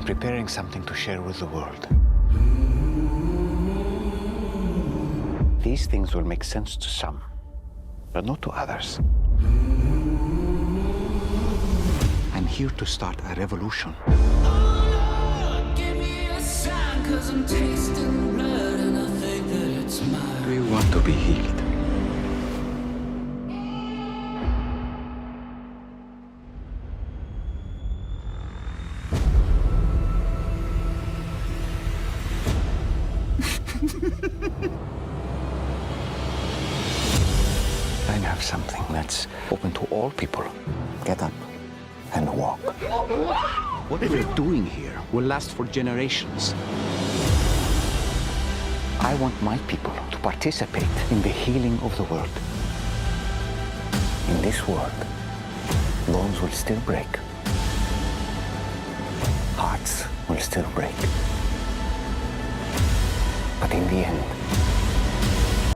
I'm preparing something to share with the world. These things will make sense to some, but not to others. I'm here to start a revolution. Do you want to be healed? I have something that's open to all people. Get up and walk. What we're doing here will last for generations. I want my people to participate in the healing of the world. In this world, bones will still break. Hearts will still break. But in the end,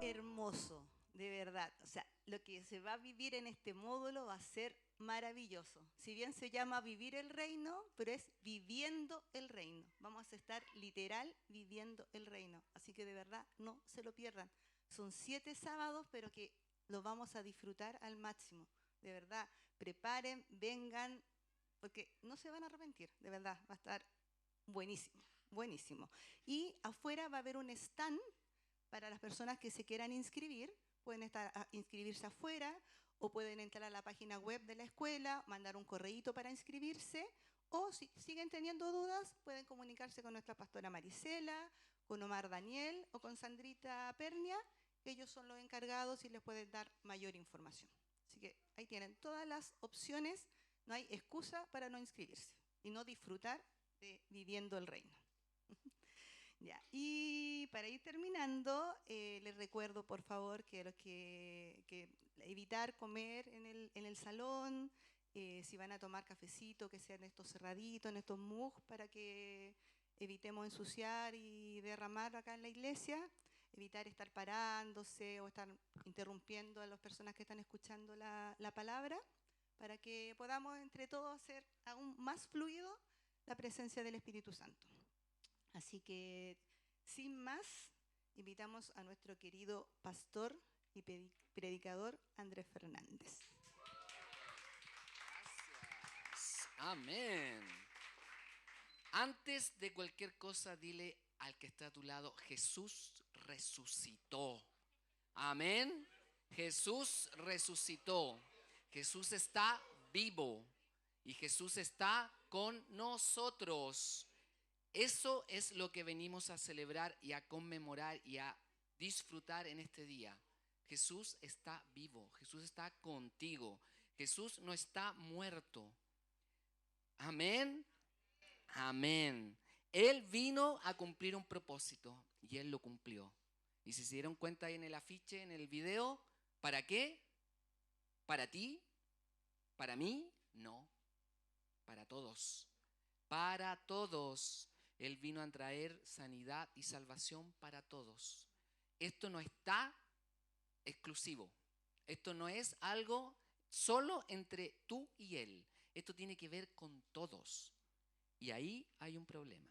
hermoso, de verdad. O sea, lo que se va a vivir en este módulo va a ser maravilloso. Si bien se llama vivir el reino, pero es viviendo el reino. Vamos a estar literal viviendo el reino. Así que de verdad no se lo pierdan. Son 7 sábados, pero que lo vamos a disfrutar al máximo. De verdad, preparen, vengan, porque no se van a arrepentir. De verdad, va a estar buenísimo, buenísimo. Y afuera va a haber un stand para las personas que se quieran inscribir. Pueden inscribirse afuera o pueden entrar a la página web de la escuela, mandar un correíto para inscribirse, o si siguen teniendo dudas, pueden comunicarse con nuestra pastora Marisela, con Omar Daniel o con Sandrita Pernia, que ellos son los encargados y les pueden dar mayor información. Así que ahí tienen todas las opciones, no hay excusa para no inscribirse y no disfrutar de viviendo el reino. Ya, y para ir terminando, les recuerdo por favor que evitar comer en el salón, si van a tomar cafecito, que sean estos cerraditos, en estos mugs, para que evitemos ensuciar y derramar acá en la iglesia, evitar estar parándose o estar interrumpiendo a las personas que están escuchando la palabra, para que podamos entre todos hacer aún más fluido la presencia del Espíritu Santo. Así que, sin más, invitamos a nuestro querido pastor y predicador Andrés Fernández. Gracias. Amén. Antes de cualquier cosa, dile al que está a tu lado, Jesús resucitó. Amén. Jesús resucitó. Jesús está vivo y Jesús está con nosotros. Eso es lo que venimos a celebrar y a conmemorar y a disfrutar en este día. Jesús está vivo, Jesús está contigo, Jesús no está muerto. Amén, amén. Él vino a cumplir un propósito y Él lo cumplió. Y si se dieron cuenta ahí en el afiche, en el video, ¿para qué? ¿Para ti? ¿Para mí? No, para todos. Para todos. Él vino a traer sanidad y salvación para todos. Esto no está exclusivo. Esto no es algo solo entre tú y Él. Esto tiene que ver con todos. Y ahí hay un problema.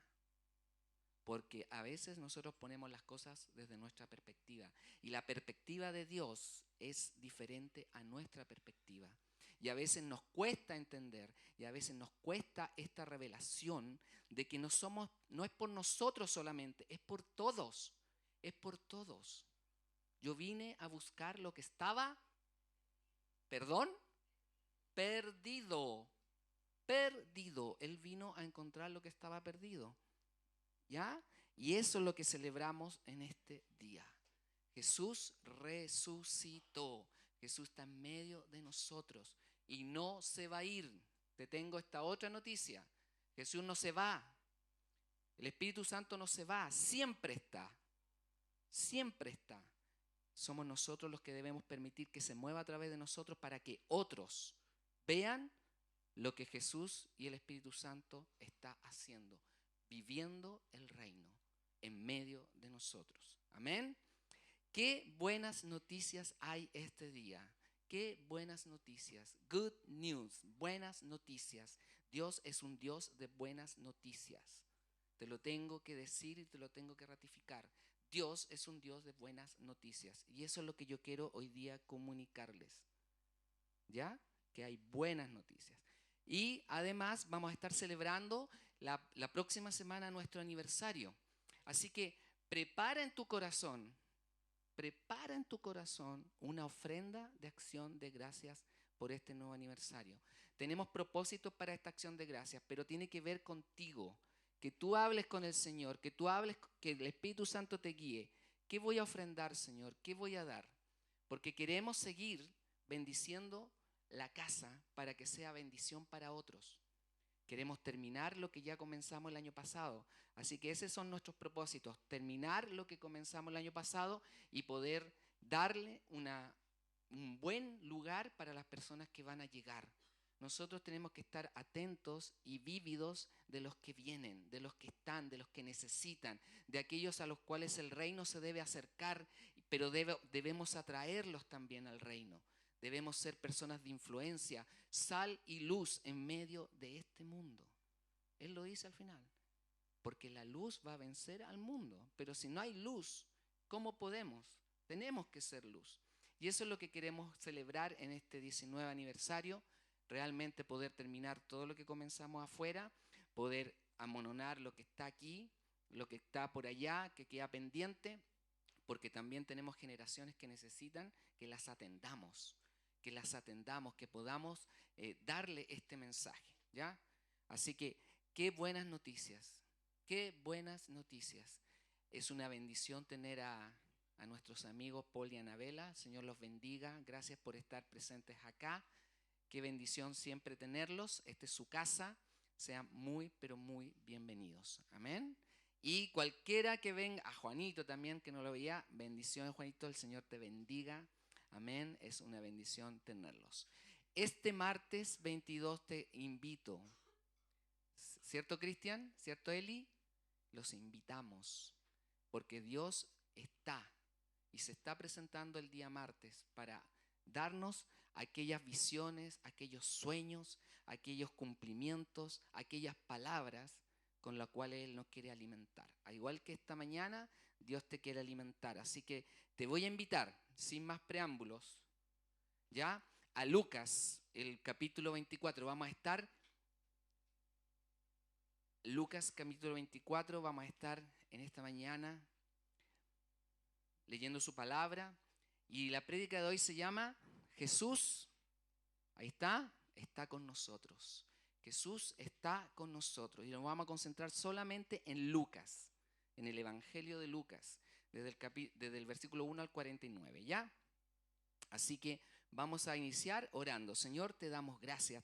Porque a veces nosotros ponemos las cosas desde nuestra perspectiva. Y la perspectiva de Dios es diferente a nuestra perspectiva. Y a veces nos cuesta entender, y a veces nos cuesta esta revelación de que no es por nosotros solamente, es por todos, es por todos. Yo vine a buscar lo que estaba, perdido. Él vino a encontrar lo que estaba perdido, ¿ya? Y eso es lo que celebramos en este día. Jesús resucitó. Jesús está en medio de nosotros y no se va a ir. Te tengo esta otra noticia. Jesús no se va. El Espíritu Santo no se va. Siempre está. Siempre está. Somos nosotros los que debemos permitir que se mueva a través de nosotros para que otros vean lo que Jesús y el Espíritu Santo está haciendo, viviendo el reino en medio de nosotros. Amén. Qué buenas noticias hay este día. Qué buenas noticias. Good news, buenas noticias. Dios es un Dios de buenas noticias. Te lo tengo que decir y te lo tengo que ratificar. Dios es un Dios de buenas noticias. Y eso es lo que yo quiero hoy día comunicarles. ¿Ya? Que hay buenas noticias. Y además vamos a estar celebrando la próxima semana nuestro aniversario. Así que prepara en tu corazón una ofrenda de acción de gracias por este nuevo aniversario. Tenemos propósitos para esta acción de gracias, pero tiene que ver contigo. Que tú hables con el Señor, que tú hables, que el Espíritu Santo te guíe. ¿Qué voy a ofrendar, Señor? ¿Qué voy a dar? Porque queremos seguir bendiciendo la casa para que sea bendición para otros. Queremos terminar lo que ya comenzamos el año pasado. Así que esos son nuestros propósitos. Terminar lo que comenzamos el año pasado y poder darle un buen lugar para las personas que van a llegar. Nosotros tenemos que estar atentos y vívidos de los que vienen, de los que están, de los que necesitan, de aquellos a los cuales el reino se debe acercar, pero debemos atraerlos también al reino. Debemos ser personas de influencia, sal y luz en medio de este mundo. Él lo dice al final, porque la luz va a vencer al mundo. Pero si no hay luz, ¿cómo podemos? Tenemos que ser luz. Y eso es lo que queremos celebrar en este 19 aniversario, realmente poder terminar todo lo que comenzamos afuera, poder amononar lo que está aquí, lo que está por allá, que queda pendiente, porque también tenemos generaciones que necesitan que las atendamos, que podamos darle este mensaje, ¿ya? Así que, qué buenas noticias, qué buenas noticias. Es una bendición tener a nuestros amigos Paul y Anabela. Señor los bendiga, gracias por estar presentes acá. Qué bendición siempre tenerlos. Esta es su casa. Sean muy, pero muy bienvenidos. Amén. Y cualquiera que venga, a Juanito también, que no lo veía, bendiciones Juanito, el Señor te bendiga. Amén, es una bendición tenerlos. Este martes 22 te invito, ¿cierto Cristian? ¿Cierto Eli? Los invitamos, porque Dios está y se está presentando el día martes para darnos aquellas visiones, aquellos sueños, aquellos cumplimientos, aquellas palabras con las cuales Él nos quiere alimentar. Al igual que esta mañana, Dios te quiere alimentar. Así que te voy a invitar, sin más preámbulos, ya a Lucas, el capítulo 24. Vamos a estar, Lucas capítulo 24, vamos a estar en esta mañana leyendo su palabra. Y la prédica de hoy se llama Jesús, ahí está con nosotros. Jesús está con nosotros. Y nos vamos a concentrar solamente en Lucas, en el Evangelio de Lucas, desde el versículo 1 al 49, ¿ya? Así que vamos a iniciar orando. Señor, te damos gracias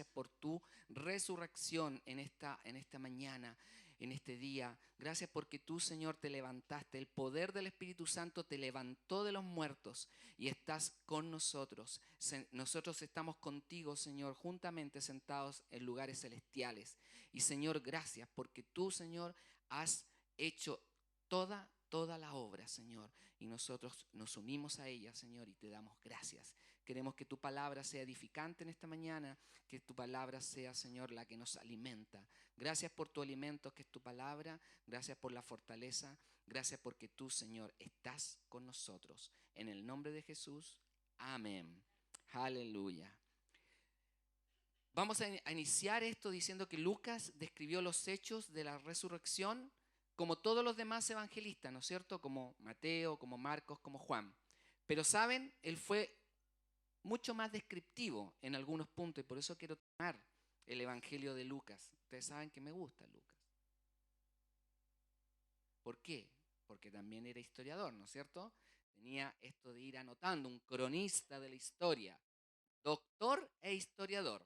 por tu resurrección en esta mañana, en este día. Gracias porque tú, Señor, te levantaste. El poder del Espíritu Santo te levantó de los muertos y estás con nosotros. Nosotros estamos contigo, Señor, juntamente sentados en lugares celestiales. Y, Señor, gracias porque tú, Señor, has hecho toda la obra, Señor. Y nosotros nos unimos a ella, Señor, y te damos gracias. Queremos que tu palabra sea edificante en esta mañana, que tu palabra sea, Señor, la que nos alimenta. Gracias por tu alimento, que es tu palabra. Gracias por la fortaleza. Gracias porque tú, Señor, estás con nosotros. En el nombre de Jesús, amén. Aleluya. Vamos a iniciar esto diciendo que Lucas describió los hechos de la resurrección como todos los demás evangelistas, ¿no es cierto? Como Mateo, como Marcos, como Juan. Pero, ¿saben? Él fue mucho más descriptivo en algunos puntos y por eso quiero tomar el Evangelio de Lucas. Ustedes saben que me gusta Lucas. ¿Por qué? Porque también era historiador, ¿no es cierto? Tenía esto de ir anotando, un cronista de la historia, doctor e historiador.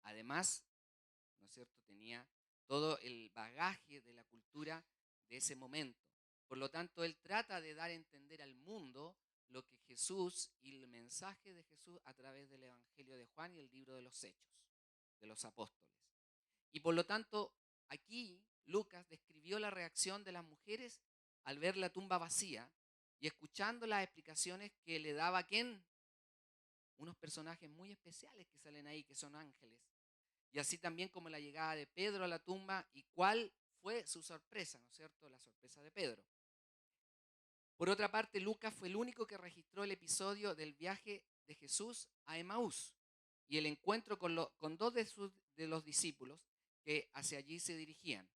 Además, ¿no es cierto? Tenía todo el bagaje de la cultura de ese momento. Por lo tanto, él trata de dar a entender al mundo lo que Jesús y el mensaje de Jesús a través del Evangelio de Juan y el libro de los Hechos, de los apóstoles. Y por lo tanto, aquí Lucas describió la reacción de las mujeres al ver la tumba vacía y escuchando las explicaciones que le daba ¿quién? unos personajes muy especiales que salen ahí, que son ángeles. Y así también como la llegada de Pedro a la tumba y cuál fue su sorpresa, ¿no es cierto? La sorpresa de Pedro. Por otra parte, Lucas fue el único que registró el episodio del viaje de Jesús a Emaús y el encuentro con dos de los discípulos que hacia allí se dirigían.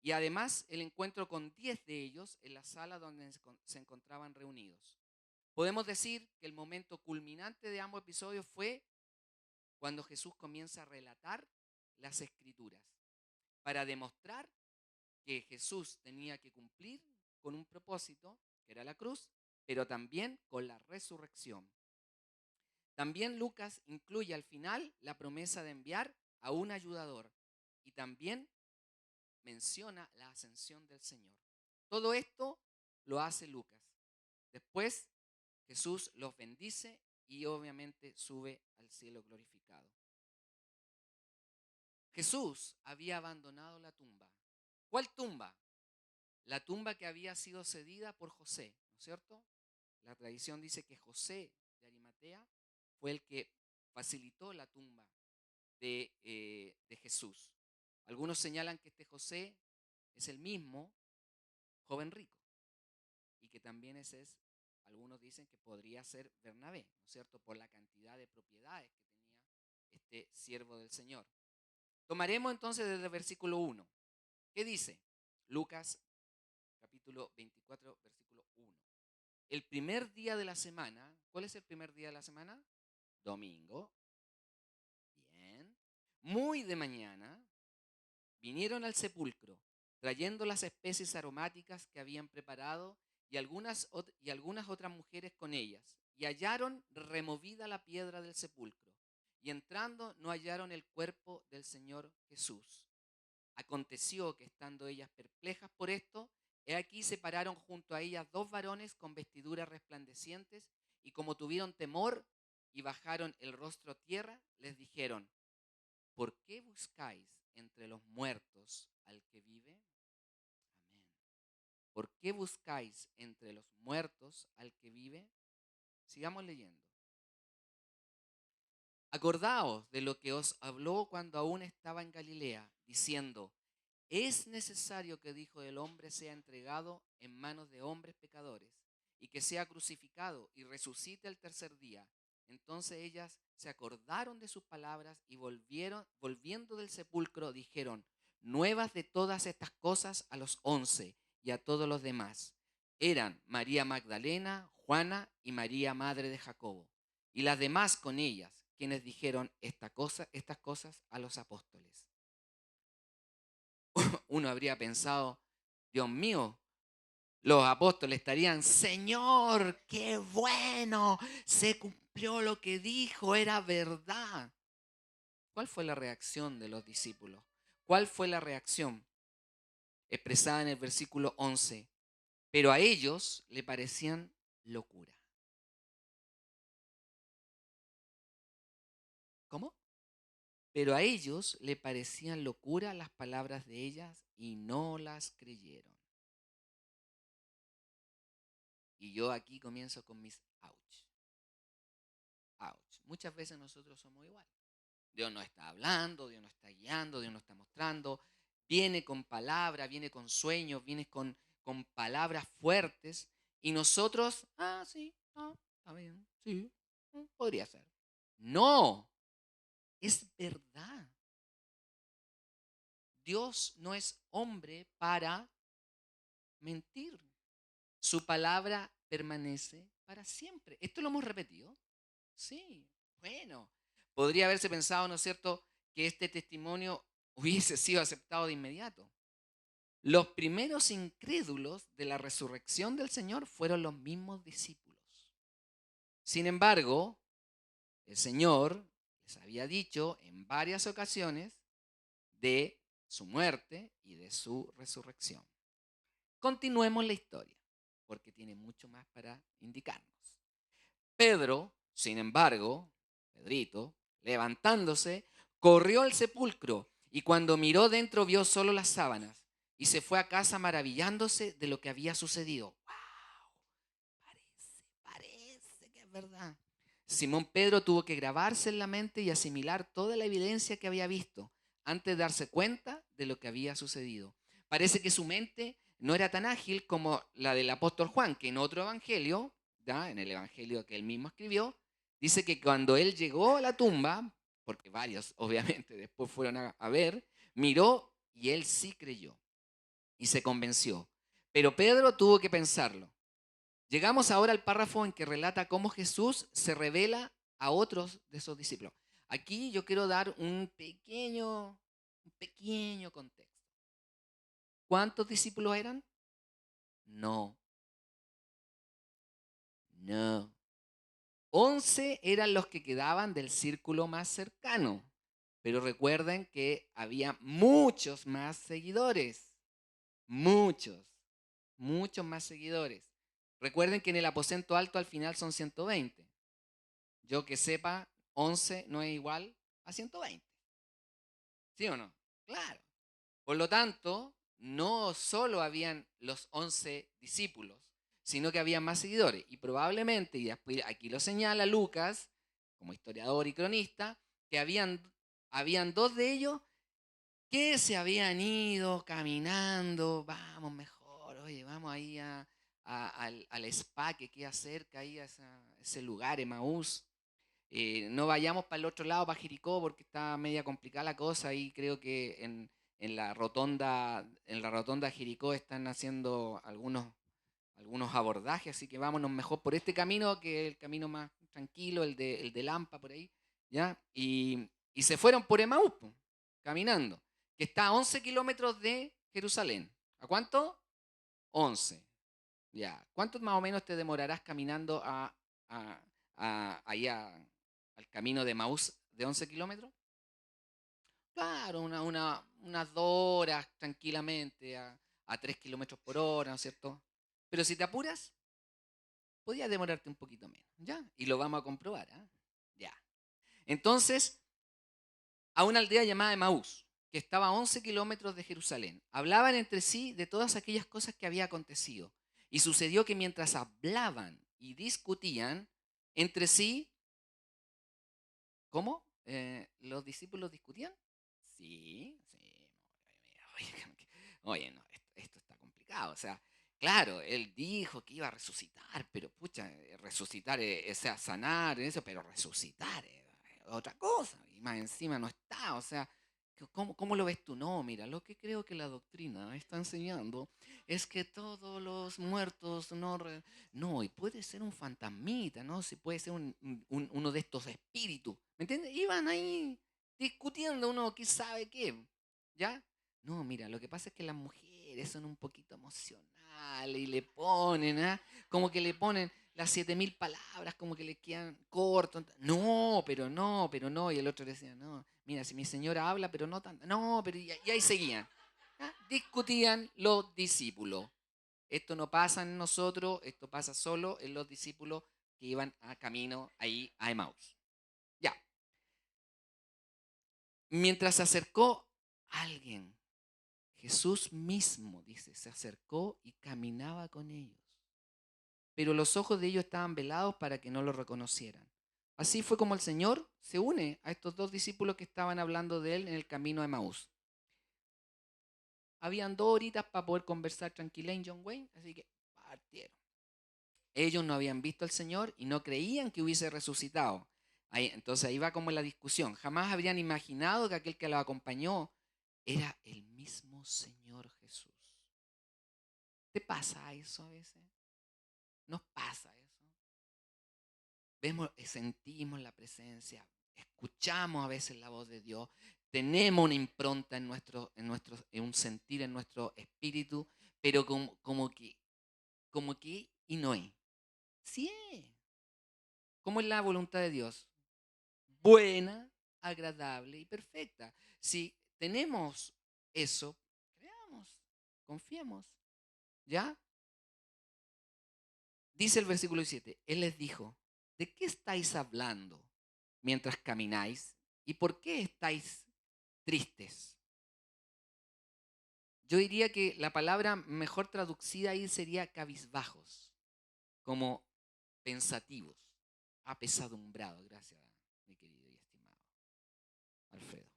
Y además el encuentro con 10 de ellos en la sala donde se encontraban reunidos. Podemos decir que el momento culminante de ambos episodios fue cuando Jesús comienza a relatar las Escrituras para demostrar que Jesús tenía que cumplir con un propósito, que era la cruz, pero también con la resurrección. También Lucas incluye al final la promesa de enviar a un ayudador y también menciona la ascensión del Señor. Todo esto lo hace Lucas. Después Jesús los bendice y obviamente sube al cielo glorificado. Jesús había abandonado la tumba. ¿Cuál tumba? La tumba que había sido cedida por José, ¿no es cierto? La tradición dice que José de Arimatea fue el que facilitó la tumba de Jesús. Algunos señalan que este José es el mismo joven rico y que también algunos dicen que podría ser Bernabé, ¿no es cierto? Por la cantidad de propiedades que tenía este siervo del Señor. Tomaremos entonces desde el versículo 1. ¿Qué dice? Lucas capítulo 24, versículo 1. El primer día de la semana, ¿cuál es el primer día de la semana? Domingo. Bien. Muy de mañana vinieron al sepulcro, trayendo las especies aromáticas que habían preparado y algunas otras mujeres con ellas, y hallaron removida la piedra del sepulcro, y entrando no hallaron el cuerpo del Señor Jesús. Aconteció que estando ellas perplejas por esto, he aquí se pararon junto a ellas dos varones con vestiduras resplandecientes, y como tuvieron temor y bajaron el rostro a tierra, les dijeron: ¿por qué buscáis entre los muertos al que vive? Amén. ¿Por qué buscáis entre los muertos al que vive? Sigamos leyendo. Acordaos de lo que os habló cuando aún estaba en Galilea, diciendo: es necesario que el Hijo del Hombre sea entregado en manos de hombres pecadores, y que sea crucificado y resucite el tercer día. Entonces ellas se acordaron de sus palabras y volviendo del sepulcro, dijeron nuevas de todas estas cosas a los 11 y a todos los demás. Eran María Magdalena, Juana y María, madre de Jacobo, y las demás con ellas, quienes dijeron estas cosas a los apóstoles. Uno habría pensado: Dios mío, los apóstoles estarían: Señor, qué bueno, se cumplió lo que dijo, era verdad. ¿Cuál fue la reacción de los discípulos? ¿Cuál fue la reacción? Expresada en el versículo 11. Pero a ellos le parecían locura. ¿Cómo? Pero a ellos le parecían locura las palabras de ellas y no las creyeron. Y yo aquí comienzo con mis ouch. Ouch. Muchas veces nosotros somos igual. Dios nos está hablando, Dios nos está guiando, Dios nos está mostrando. Viene con palabras, viene con sueños, viene con palabras fuertes. Y nosotros, sí, está bien, sí, podría ser. No, es verdad. Dios no es hombre para mentir. Su palabra permanece para siempre. ¿Esto lo hemos repetido? Sí, bueno. Podría haberse pensado, ¿no es cierto?, que este testimonio hubiese sido aceptado de inmediato. Los primeros incrédulos de la resurrección del Señor fueron los mismos discípulos. Sin embargo, el Señor les había dicho en varias ocasiones de su muerte y de su resurrección. Continuemos la historia, porque tiene mucho más para indicarnos. Pedro, sin embargo, Pedrito, levantándose, corrió al sepulcro y cuando miró dentro vio solo las sábanas y se fue a casa maravillándose de lo que había sucedido. ¡Wow! Parece que es verdad. Simón Pedro tuvo que grabarse en la mente y asimilar toda la evidencia que había visto antes de darse cuenta de lo que había sucedido. Parece que su mente no era tan ágil como la del apóstol Juan, que en otro evangelio, ¿ya? En el evangelio que él mismo escribió, dice que cuando él llegó a la tumba, porque varios obviamente después fueron a ver, miró y él sí creyó y se convenció. Pero Pedro tuvo que pensarlo. Llegamos ahora al párrafo en que relata cómo Jesús se revela a otros de sus discípulos. Aquí yo quiero dar un pequeño contexto. ¿Cuántos discípulos eran? No, no. 11 eran los que quedaban del círculo más cercano. Pero recuerden que había muchos más seguidores. Muchos, muchos más seguidores. Recuerden que en el aposento alto al final son 120. Yo que sepa, 11 no es igual a 120. ¿Sí o no? Claro. Por lo tanto, no solo habían los 11 discípulos, sino que había más seguidores. Y probablemente, y después aquí lo señala Lucas, como historiador y cronista, que habían dos de ellos que se habían ido caminando, vamos mejor, oye, vamos ahí al spa que queda cerca, ahí a ese lugar, Emaús. No vayamos para el otro lado, para Jericó, porque está media complicada la cosa. Y creo que en la rotonda de Jericó están haciendo algunos abordajes, así que vámonos mejor por este camino, que es el camino más tranquilo, el de Lampa, por ahí, ¿ya? Y se fueron por Emaús, po, caminando, que está a 11 kilómetros de Jerusalén. ¿A cuánto? 11. Ya. ¿Cuánto más o menos te demorarás caminando allá al camino de Maús de 11 kilómetros? Claro, unas 2 horas tranquilamente a 3 kilómetros por hora, ¿no es cierto? Pero si te apuras, podía demorarte un poquito menos, ¿ya? Y lo vamos a comprobar, ¿ah? Ya. Entonces, a una aldea llamada Emaús, que estaba a 11 kilómetros de Jerusalén, hablaban entre sí de todas aquellas cosas que había acontecido. Y sucedió que mientras hablaban y discutían entre sí, ¿cómo? ¿Los discípulos discutían? Sí, sí. Oye, no, esto está complicado. O sea, claro, él dijo que iba a resucitar, pero pucha, resucitar es sanar, eso, pero resucitar es otra cosa. Y más encima no está. O sea, ¿cómo lo ves tú? No, mira, lo que creo que la doctrina está enseñando es que todos los muertos no, y puede ser un fantasmita, ¿no? Si puede ser uno de estos espíritus. ¿Me entiendes? Iban ahí discutiendo uno qué sabe qué, ¿ya? No, mira, lo que pasa es que las mujeres son un poquito emocionales y le ponen, ¿ah? Como que le ponen las 7000 palabras, como que le quedan cortos. No, pero no, pero no. Y el otro le decía, no, mira, si mi señora habla, pero no tanto. No, pero y ahí seguían. ¿Ah? Discutían los discípulos. Esto no pasa en nosotros, esto pasa solo en los discípulos que iban a camino ahí a Emaús. Ya. Mientras se acercó alguien, Jesús mismo, dice, se acercó y caminaba con ellos. Pero los ojos de ellos estaban velados para que no lo reconocieran. Así fue como el Señor se une a estos dos discípulos que estaban hablando de Él en el camino a Emaús. Habían 2 horitas para poder conversar tranquila en John Wayne, así que partieron. Ellos no habían visto al Señor y no creían que hubiese resucitado. Entonces ahí va como la discusión. Jamás habrían imaginado que aquel que los acompañó era el mismo Señor Jesús. ¿Te pasa eso a veces? ¿Nos pasa eso? Vemos, sentimos la presencia, escuchamos a veces la voz de Dios, tenemos una impronta en un sentir en nuestro espíritu, pero como que y no es. Sí es. ¿Cómo es la voluntad de Dios? Buena, agradable y perfecta. Si tenemos eso, creamos, confiemos. ¿Ya? Dice el versículo 7, Él les dijo, ¿de qué estáis hablando mientras camináis? ¿Y por qué estáis tristes? Yo diría que la palabra mejor traducida ahí sería cabizbajos, como pensativos. apesadumbrado. Gracias, mi querido y estimado Alfredo.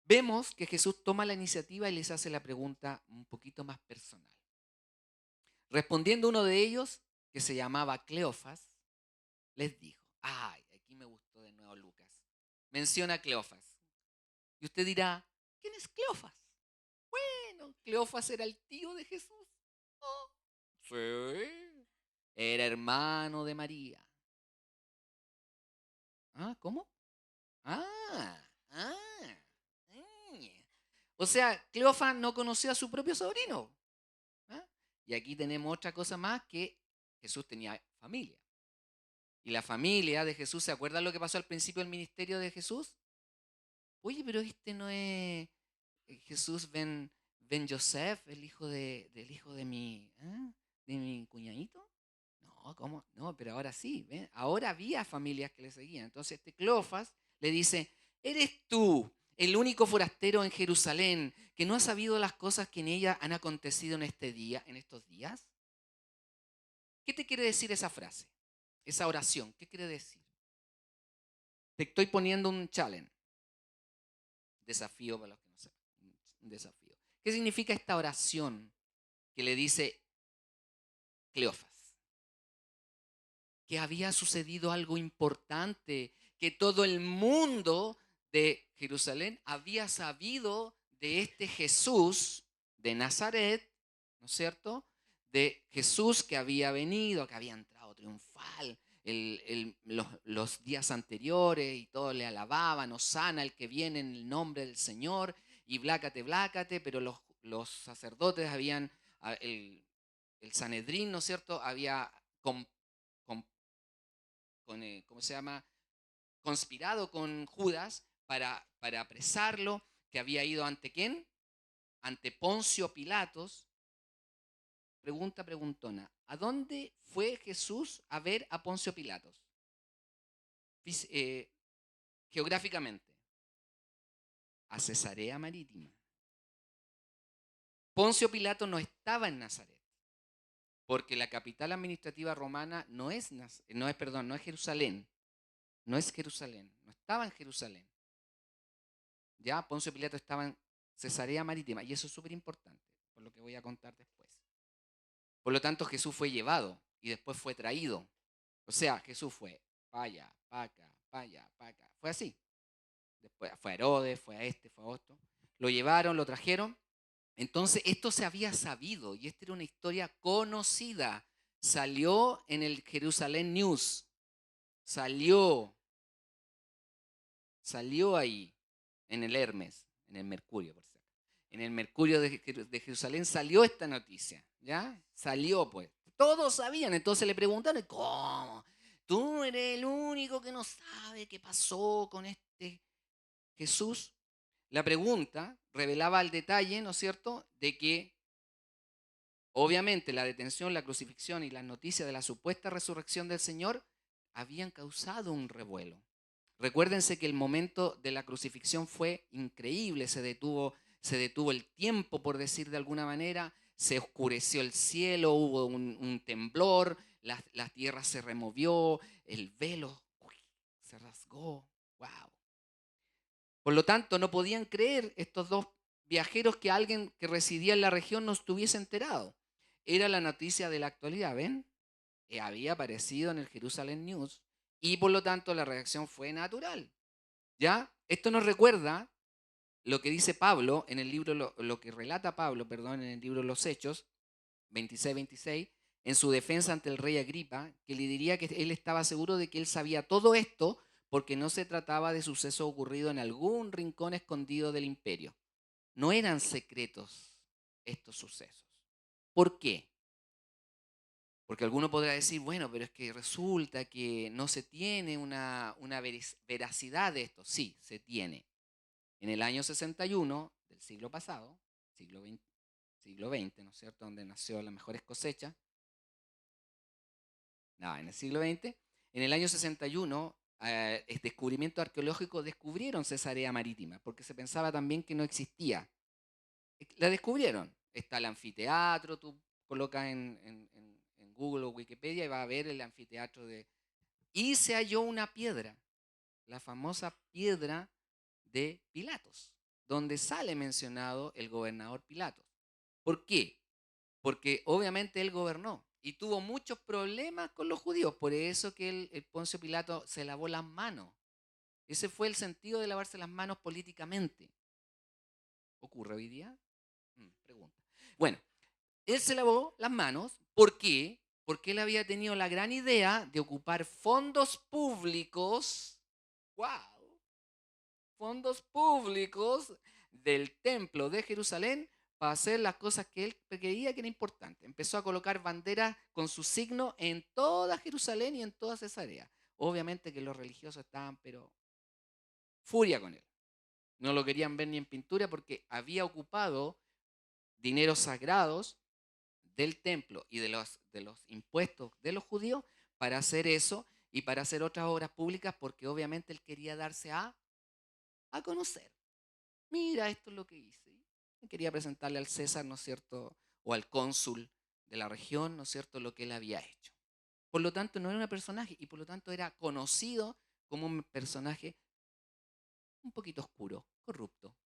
Vemos que Jesús toma la iniciativa y les hace la pregunta un poquito más personal. Respondiendo uno de ellos, que se llamaba Cleofas, les dijo, ay, aquí me gustó de nuevo Lucas, menciona a Cleofas. Y usted dirá, ¿quién es Cleofas? Bueno, Cleofas era el tío de Jesús. Oh, sí, era hermano de María. Ah, ¿cómo? Ah, ah. O sea, Cleofas no conoció a su propio sobrino. ¿Ah? Y aquí tenemos otra cosa más, que Jesús tenía familia. Y la familia de Jesús, ¿se acuerdan lo que pasó al principio del ministerio de Jesús? Oye, pero este no es Jesús ben Joseph, el hijo del hijo de mi cuñadito. No, ¿cómo? No, pero ahora sí, ¿ven? Ahora había familias que le seguían. Entonces este Cleofas le dice, ¿eres tú el único forastero en Jerusalén que no ha sabido las cosas que en ella han acontecido en este día, en estos días? ¿Qué te quiere decir esa frase? Esa oración, ¿qué quiere decir? Te estoy poniendo un challenge, desafío para los que no sepan, un desafío. ¿Qué significa esta oración que le dice Cleofas? Que había sucedido algo importante, que todo el mundo de Jerusalén había sabido de este Jesús de Nazaret, ¿no es cierto? De Jesús que había venido, que había entrado triunfal los días anteriores y todos le alababan, Hosana el que viene en el nombre del Señor, y blácate, blácate, pero los sacerdotes habían, el Sanedrín, ¿no es cierto?, había ¿cómo se llama?, conspirado con Judas para apresarlo, que había ido ante ¿quién? Ante Poncio Pilatos. Preguntona, ¿a dónde fue Jesús a ver a Poncio Pilatos? Geográficamente, a Cesarea Marítima. Poncio Pilato no estaba en Nazaret, porque la capital administrativa romana no es Jerusalén. No es Jerusalén, no estaba en Jerusalén. Ya Poncio Pilato estaba en Cesarea Marítima, y eso es súper importante, por lo que voy a contar después. Por lo tanto, Jesús fue llevado y después fue traído. O sea, Jesús fue para allá, para acá, para allá, para acá. Fue así. Después fue a Herodes, fue a este, fue a otro. Lo llevaron, lo trajeron. Entonces, esto se había sabido y esta era una historia conocida. Salió en el Jerusalén News. Salió ahí, en el Hermes, en el Mercurio, por cierto. En el Mercurio de Jerusalén salió esta noticia, ¿ya? Salió, pues. Todos sabían, entonces le preguntaron, ¿cómo? Tú eres el único que no sabe qué pasó con este Jesús. La pregunta revelaba el detalle, ¿no es cierto?, de que obviamente la detención, la crucifixión y las noticias de la supuesta resurrección del Señor habían causado un revuelo. Recuérdense que el momento de la crucifixión fue increíble, se detuvo el tiempo, por decir de alguna manera, se oscureció el cielo, hubo un temblor, la tierra se removió, el velo se rasgó. ¡Wow! Por lo tanto, no podían creer estos dos viajeros que alguien que residía en la región no estuviese enterado. Era la noticia de la actualidad, ¿ven? Había aparecido en el Jerusalem News y por lo tanto la reacción fue natural. ¿Ya? Esto nos recuerda lo que dice Pablo en el libro, lo que relata Pablo, perdón, en el libro Los Hechos 26, en su defensa ante el rey Agripa, que le diría que él estaba seguro de que él sabía todo esto porque no se trataba de suceso ocurrido en algún rincón escondido del imperio. No eran secretos estos sucesos. ¿Por qué? Porque alguno podrá decir, bueno, pero es que resulta que no se tiene una veracidad de esto. Sí, se tiene. En el año 61 del siglo pasado, siglo XX, ¿no es cierto?, donde nació las mejores cosechas. No, en el siglo XX, en el año 61, el descubrimiento arqueológico descubrieron Cesarea Marítima, porque se pensaba también que no existía. La descubrieron. Está el anfiteatro, tú colocas en Google o Wikipedia y vas a ver el anfiteatro de y se halló una piedra, la famosa piedra de Pilatos, donde sale mencionado el gobernador Pilatos. ¿Por qué? Porque obviamente él gobernó y tuvo muchos problemas con los judíos, por eso que el Poncio Pilato se lavó las manos. Ese fue el sentido de lavarse las manos políticamente. ¿Ocurre hoy día? Pregunta. Bueno, él se lavó las manos. ¿Por qué? Porque él había tenido la gran idea de ocupar fondos públicos. ¡Wow! Fondos públicos del templo de Jerusalén para hacer las cosas que él creía que era importante. Empezó a colocar banderas con su signo en toda Jerusalén y en toda Cesarea. Obviamente que los religiosos estaban, pero furia con él. No lo querían ver ni en pintura porque había ocupado dineros sagrados del templo y de los impuestos de los judíos para hacer eso y para hacer otras obras públicas porque obviamente él quería darse a conocer. Mira, esto es lo que hice. Quería presentarle al César, ¿no es cierto? O al cónsul de la región, ¿no es cierto? Lo que él había hecho. Por lo tanto, no era un personaje y por lo tanto era conocido como un personaje un poquito oscuro, corrupto,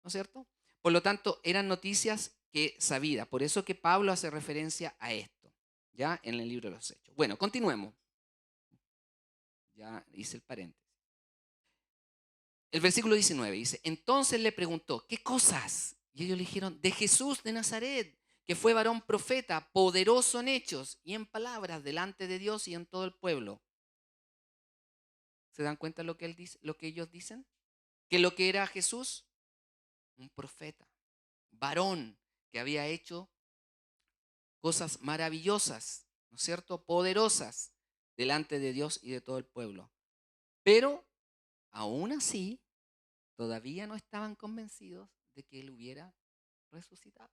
¿no es cierto? Por lo tanto, eran noticias que sabidas. Por eso que Pablo hace referencia a esto, ya en el libro de los Hechos. Bueno, continuemos. Ya hice el paréntesis. El versículo 19 dice, entonces le preguntó, ¿qué cosas? Y ellos le dijeron, de Jesús de Nazaret, que fue varón profeta, poderoso en hechos y en palabras delante de Dios y en todo el pueblo. ¿Se dan cuenta lo que él dice, lo que ellos dicen? Que lo que era Jesús, un profeta, varón que había hecho cosas maravillosas, ¿no es cierto? Poderosas delante de Dios y de todo el pueblo. Pero aún así, todavía no estaban convencidos de que él hubiera resucitado.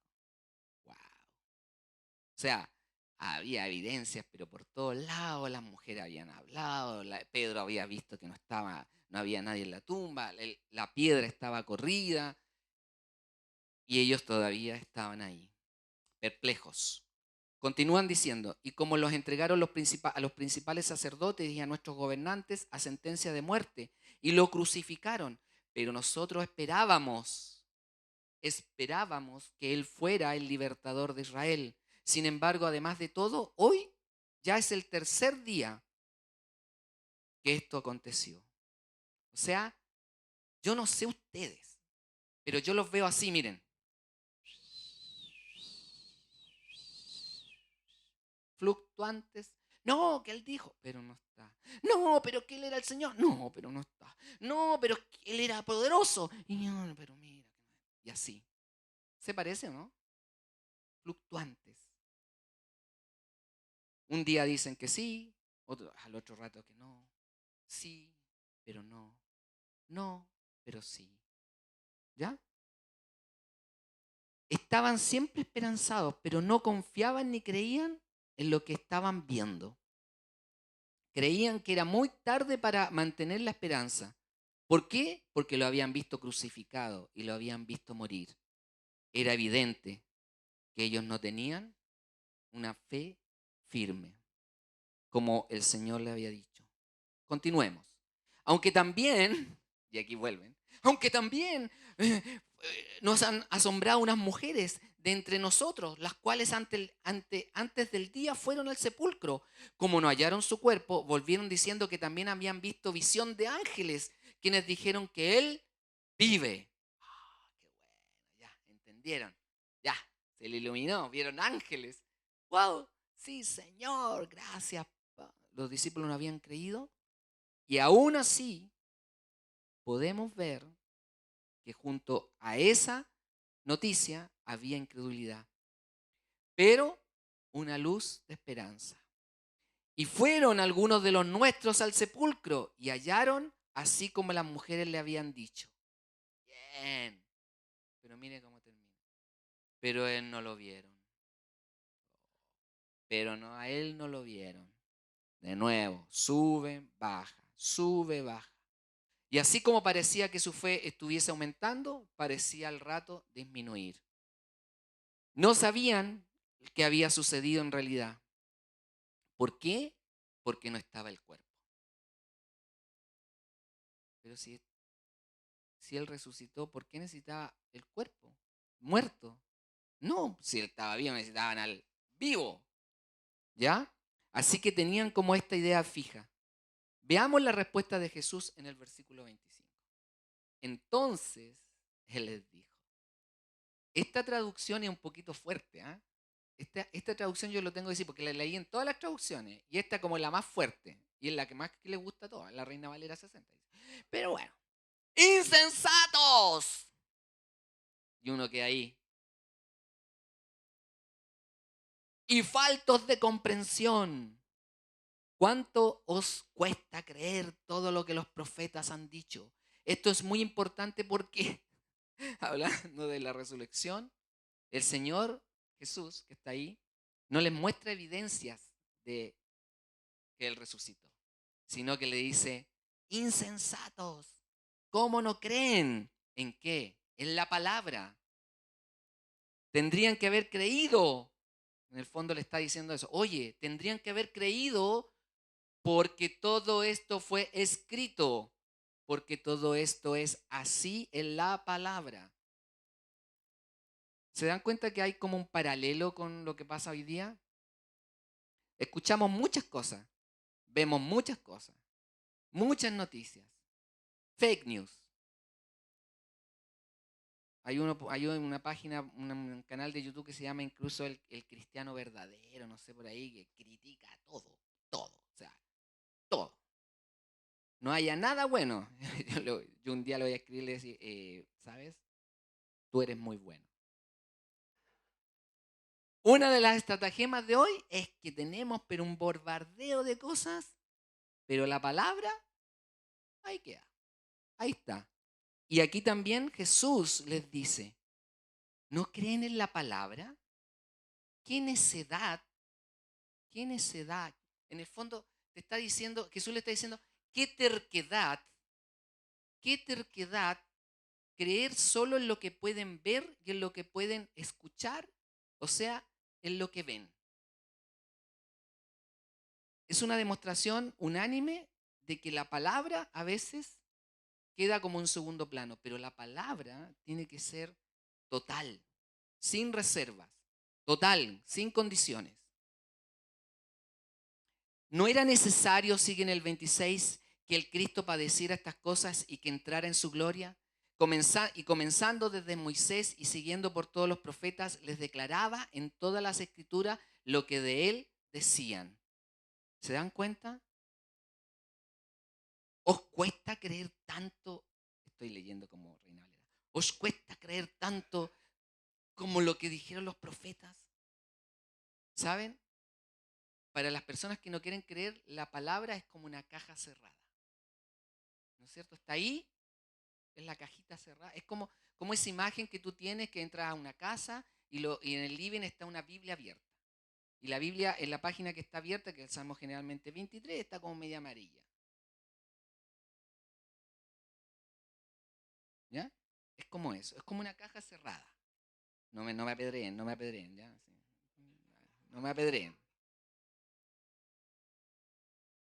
¡Wow! O sea, había evidencias, pero por todos lados, las mujeres habían hablado, Pedro había visto que no había nadie en la tumba, la piedra estaba corrida, y ellos todavía estaban ahí, perplejos. Continúan diciendo, y como los entregaron a los principales sacerdotes y a nuestros gobernantes a sentencia de muerte, y lo crucificaron, pero nosotros esperábamos que Él fuera el libertador de Israel. Sin embargo, además de todo, hoy ya es el tercer día que esto aconteció. O sea, yo no sé ustedes, pero yo los veo así, miren. Fluctuantes. No, que Él dijo, pero no está. No, pero que Él era el Señor. No, pero no está. No, pero que Él era poderoso. Y no, pero mira. Y así. ¿Se parece o no? Fluctuantes. Un día dicen que sí, al otro rato que no. Sí, pero no. No, pero sí. ¿Ya? Estaban siempre esperanzados, pero no confiaban ni creían en lo que estaban viendo. Creían que era muy tarde para mantener la esperanza. ¿Por qué? Porque lo habían visto crucificado y lo habían visto morir. Era evidente que ellos no tenían una fe firme, como el Señor le había dicho. Continuemos. Aunque también, y aquí vuelven, aunque también nos han asombrado unas mujeres de entre nosotros, las cuales antes del día fueron al sepulcro. Como no hallaron su cuerpo, volvieron diciendo que también habían visto visión de ángeles, quienes dijeron que Él vive. Qué bueno, ya, entendieron. Ya, se le iluminó, vieron ángeles. ¡Wow! Sí, Señor, gracias. Los discípulos no habían creído. Y aún así, podemos ver que junto a esa noticia había incredulidad, pero una luz de esperanza. Y fueron algunos de los nuestros al sepulcro y hallaron así como las mujeres le habían dicho. Bien, pero mire cómo termina. Pero él no lo vieron. Pero no, a él no lo vieron. De nuevo, sube, baja. Y así como parecía que su fe estuviese aumentando, parecía al rato disminuir. No sabían qué había sucedido en realidad. ¿Por qué? Porque no estaba el cuerpo. Pero si Él resucitó, ¿por qué necesitaba el cuerpo? Muerto. No, si Él estaba vivo, necesitaban al vivo. ¿Ya? Así que tenían como esta idea fija. Veamos la respuesta de Jesús en el versículo 25. Entonces, Él les dijo. Esta traducción es un poquito fuerte, ¿ah? Esta traducción yo lo tengo que decir porque la leí en todas las traducciones y esta como la más fuerte y es la que más que le gusta a todas, la Reina Valera 60. Pero bueno, insensatos. Y uno queda ahí. Y faltos de comprensión. ¿Cuánto os cuesta creer todo lo que los profetas han dicho? Esto es muy importante porque, hablando de la resurrección, el Señor Jesús, que está ahí, no les muestra evidencias de que Él resucitó, sino que le dice, insensatos, ¿cómo no creen? ¿En qué? En la palabra. Tendrían que haber creído. En el fondo le está diciendo eso. Oye, tendrían que haber creído porque todo esto fue escrito, porque todo esto es así en la palabra. ¿Se dan cuenta que hay como un paralelo con lo que pasa hoy día? Escuchamos muchas cosas, vemos muchas cosas, muchas noticias, fake news. Hay una página, un canal de YouTube que se llama incluso el Cristiano Verdadero, no sé por ahí, que critica todo, o sea, todo. No haya nada bueno. Yo un día le voy a escribir y le decir, ¿sabes? Tú eres muy bueno. Una de las estratagemas de hoy es que tenemos pero un bombardeo de cosas, pero la palabra, ahí queda, ahí está. Y aquí también Jesús les dice, ¿no creen en la palabra? ¿Qué necedad? ¿Qué necedad? En el fondo te está diciendo, Jesús le está diciendo, qué terquedad creer solo en lo que pueden ver y en lo que pueden escuchar, o sea, en lo que ven. Es una demostración unánime de que la palabra a veces queda como en segundo plano, pero la palabra tiene que ser total, sin reservas, total, sin condiciones. No era necesario, sigue en el 26, que el Cristo padeciera estas cosas y que entrara en su gloria. Comenzando desde Moisés y siguiendo por todos los profetas, les declaraba en todas las escrituras lo que de él decían. ¿Se dan cuenta? ¿Os cuesta creer tanto? Estoy leyendo como Reina Valera. ¿Os cuesta creer tanto como lo que dijeron los profetas? ¿Saben? Para las personas que no quieren creer, la palabra es como una caja cerrada. ¿No es cierto? Está ahí, es la cajita cerrada. Es como esa imagen que tú tienes que entras a una casa y en el living está una Biblia abierta. Y la Biblia en la página que está abierta, que es el Salmo generalmente 23, está como media amarilla. ¿Ya? Es como eso, es como una caja cerrada. No me apedreen, ¿ya? Sí. No me apedreen.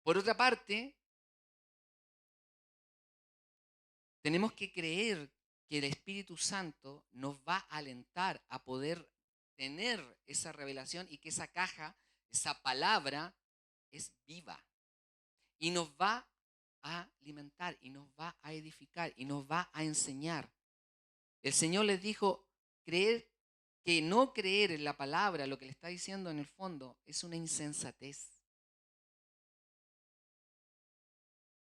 Por otra parte, tenemos que creer que el Espíritu Santo nos va a alentar a poder tener esa revelación y que esa caja, esa palabra, es viva. Y nos va a alimentar, y nos va a edificar, y nos va a enseñar. El Señor les dijo, que no creer en la palabra, lo que le está diciendo en el fondo, es una insensatez.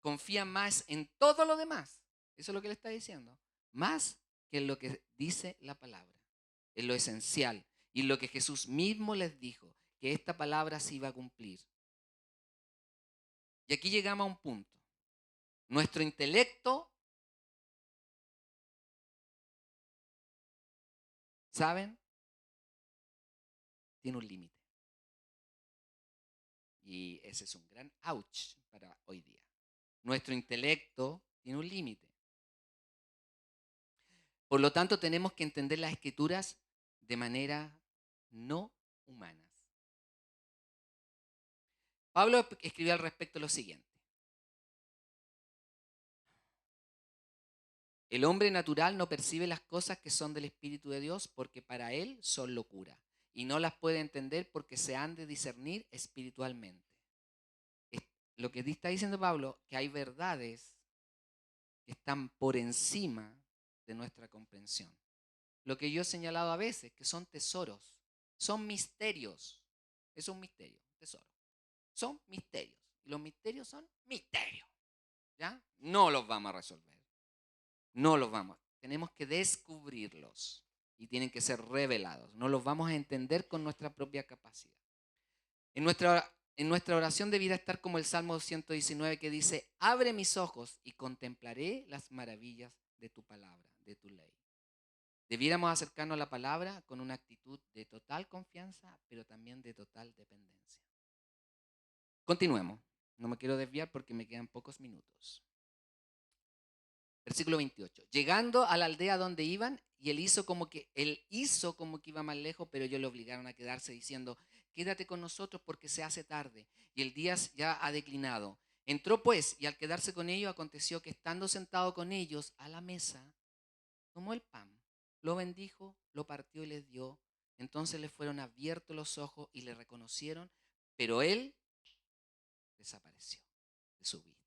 Confía más en todo lo demás. Eso es lo que le está diciendo. Más que en lo que dice la palabra. En lo esencial. Y lo que Jesús mismo les dijo, que esta palabra se iba a cumplir. Y aquí llegamos a un punto. Nuestro intelecto, ¿saben? Tiene un límite. Y ese es un gran ouch para hoy día. Nuestro intelecto tiene un límite. Por lo tanto, tenemos que entender las escrituras de manera no humana. Pablo escribió al respecto lo siguiente. El hombre natural no percibe las cosas que son del Espíritu de Dios porque para él son locura y no las puede entender porque se han de discernir espiritualmente. Lo que está diciendo Pablo, que hay verdades que están por encima de nuestra comprensión. Lo que yo he señalado a veces, que son tesoros, son misterios. Es un misterio, un tesoro. Son misterios. Y los misterios son misterios. ¿Ya? No los vamos a resolver. No los vamos. Tenemos que descubrirlos. Y tienen que ser revelados. No los vamos a entender con nuestra propia capacidad. En nuestra oración debiera estar como el Salmo 119 que dice, abre mis ojos y contemplaré las maravillas de tu palabra, de tu ley. Debiéramos acercarnos a la palabra con una actitud de total confianza, pero también de total dependencia. Continuemos. No me quiero desviar porque me quedan pocos minutos. Versículo 28. Llegando a la aldea donde iban, y él hizo como que iba más lejos, pero ellos le obligaron a quedarse diciendo, quédate con nosotros porque se hace tarde y el día ya ha declinado. Entró pues, y al quedarse con ellos, aconteció que estando sentado con ellos a la mesa, tomó el pan, lo bendijo, lo partió y les dio. Entonces les fueron abiertos los ojos y le reconocieron, pero él desapareció de su vista.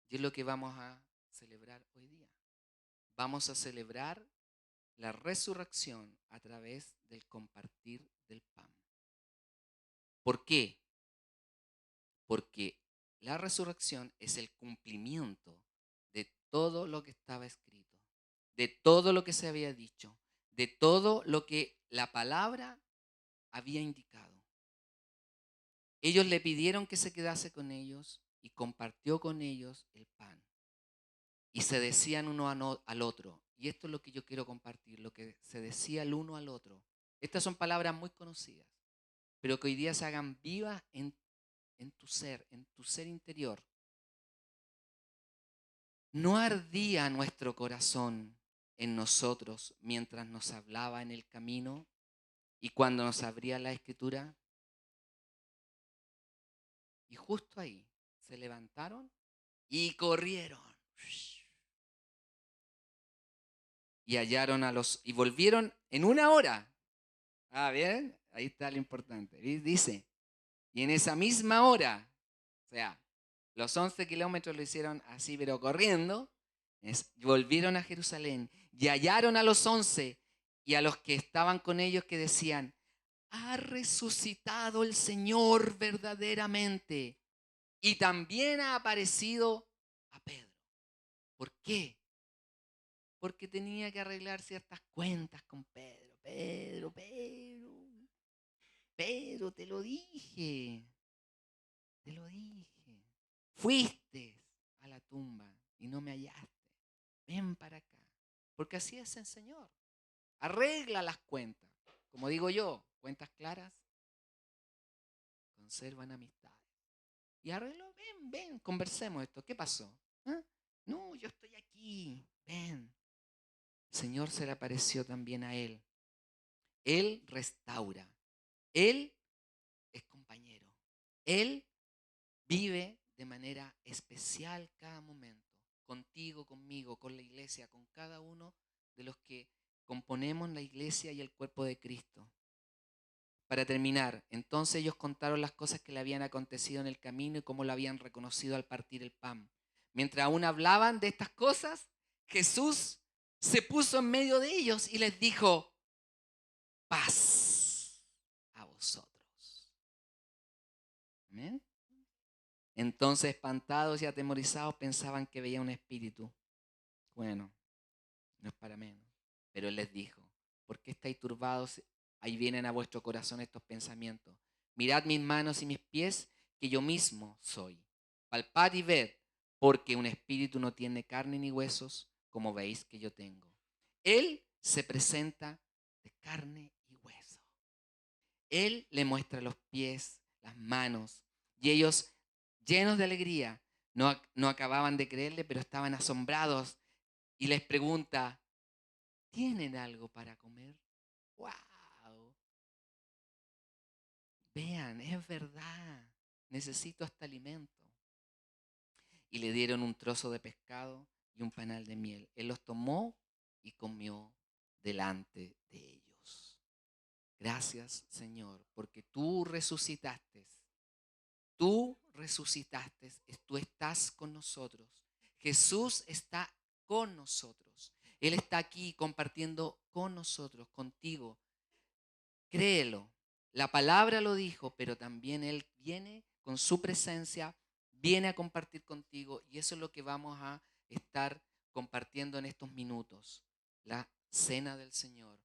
Y es lo que vamos a celebrar hoy día. Vamos a celebrar la resurrección a través del compartir del pan. ¿Por qué? Porque la resurrección es el cumplimiento de todo lo que estaba escrito, de todo lo que se había dicho, de todo lo que la palabra había indicado. Ellos le pidieron que se quedase con ellos y compartió con ellos el pan. Y se decían uno al otro, y esto es lo que yo quiero compartir, lo que se decía el uno al otro. Estas son palabras muy conocidas, pero que hoy día se hagan vivas en tu ser interior. ¿No ardía nuestro corazón en nosotros mientras nos hablaba en el camino y cuando nos abría la escritura? Y justo ahí se levantaron y corrieron. Y hallaron y volvieron en una hora. Ah, bien, ahí está lo importante. Y dice, y en esa misma hora, o sea, los 11 kilómetros lo hicieron así, pero corriendo, volvieron a Jerusalén y hallaron a los 11 y a los que estaban con ellos que decían, ha resucitado el Señor verdaderamente y también ha aparecido a Pedro. ¿Por qué? Porque tenía que arreglar ciertas cuentas con Pedro. Pedro, te lo dije. Te lo dije. Fuiste a la tumba y no me hallaste. Ven para acá. Porque así es el Señor. Arregla las cuentas. Como digo yo, cuentas claras conservan amistades. Y arregló, ven, conversemos esto. ¿Qué pasó? ¿Ah? No, yo estoy aquí. Ven. El Señor se le apareció también a él. Él restaura. Él es compañero. Él vive de manera especial cada momento. Contigo, conmigo, con la iglesia, con cada uno de los que componemos la iglesia y el cuerpo de Cristo. Para terminar, entonces ellos contaron las cosas que le habían acontecido en el camino y cómo lo habían reconocido al partir el pan. Mientras aún hablaban de estas cosas, Jesús se puso en medio de ellos y les dijo, paz a vosotros. ¿Amén? Entonces, espantados y atemorizados, pensaban que veía un espíritu. Bueno, no es para menos. Pero él les dijo, ¿por qué estáis turbados? Ahí vienen a vuestro corazón estos pensamientos. Mirad mis manos y mis pies, que yo mismo soy. Palpad y ved, porque un espíritu no tiene carne ni huesos, como veis que yo tengo. Él se presenta de carne y hueso. Él le muestra los pies, las manos, y ellos, llenos de alegría, no acababan de creerle, pero estaban asombrados. Y les pregunta, ¿tienen algo para comer? ¡Wow! Vean, es verdad. Necesito este alimento. y le dieron un trozo de pescado y un panal de miel. Él los tomó y comió delante de ellos. Gracias, Señor, porque tú resucitaste. Tú resucitaste, tú estás con nosotros. Jesús está con nosotros. Él está aquí compartiendo con nosotros, contigo. Créelo. La palabra lo dijo, pero también Él viene con su presencia, viene a compartir contigo y eso es lo que vamos a estar compartiendo en estos minutos. La cena del Señor.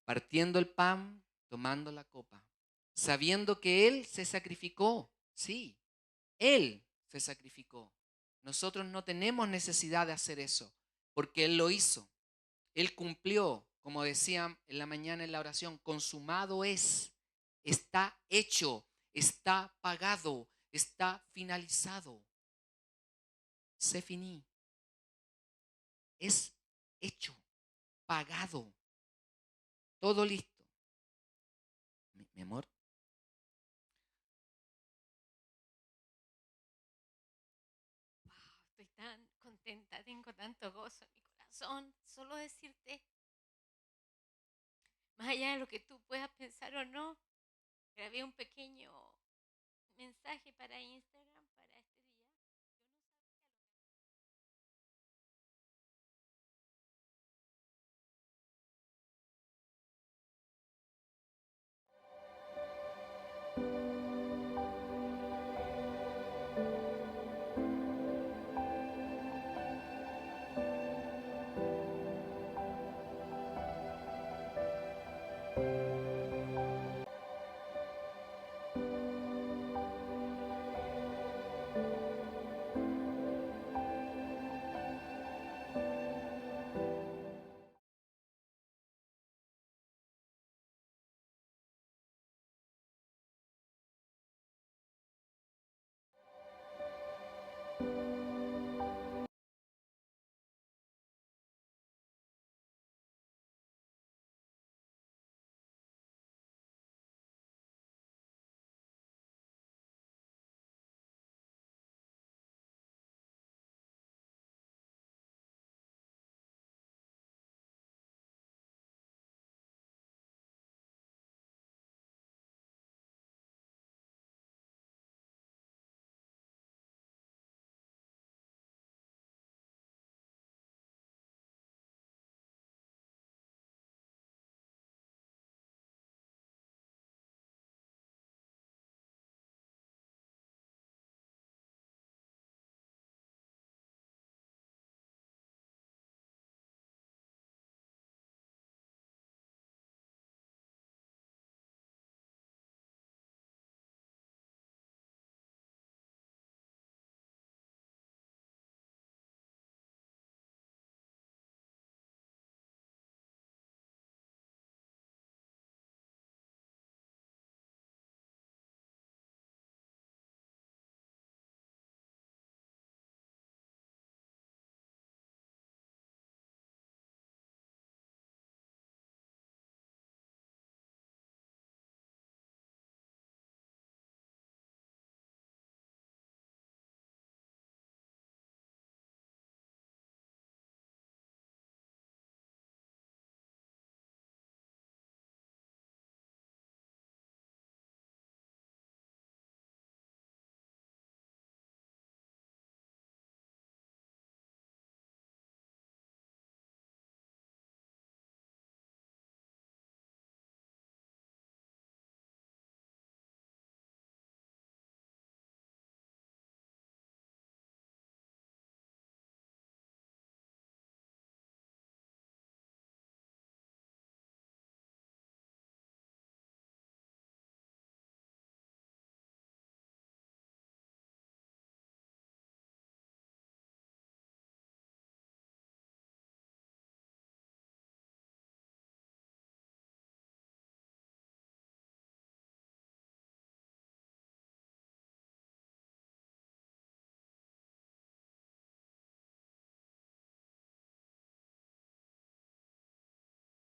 Partiendo el pan, tomando la copa, sabiendo que Él se sacrificó. Sí, Él se sacrificó. Nosotros no tenemos necesidad de hacer eso, porque Él lo hizo. Él cumplió, como decían en la mañana en la oración, consumado es, está hecho, está pagado, está finalizado. Se finí. Es hecho, pagado, todo listo. Mi amor. Estoy tan contenta, tengo tanto gozo en mi corazón. Solo decirte, más allá de lo que tú puedas pensar o no, grabé un pequeño mensaje para Instagram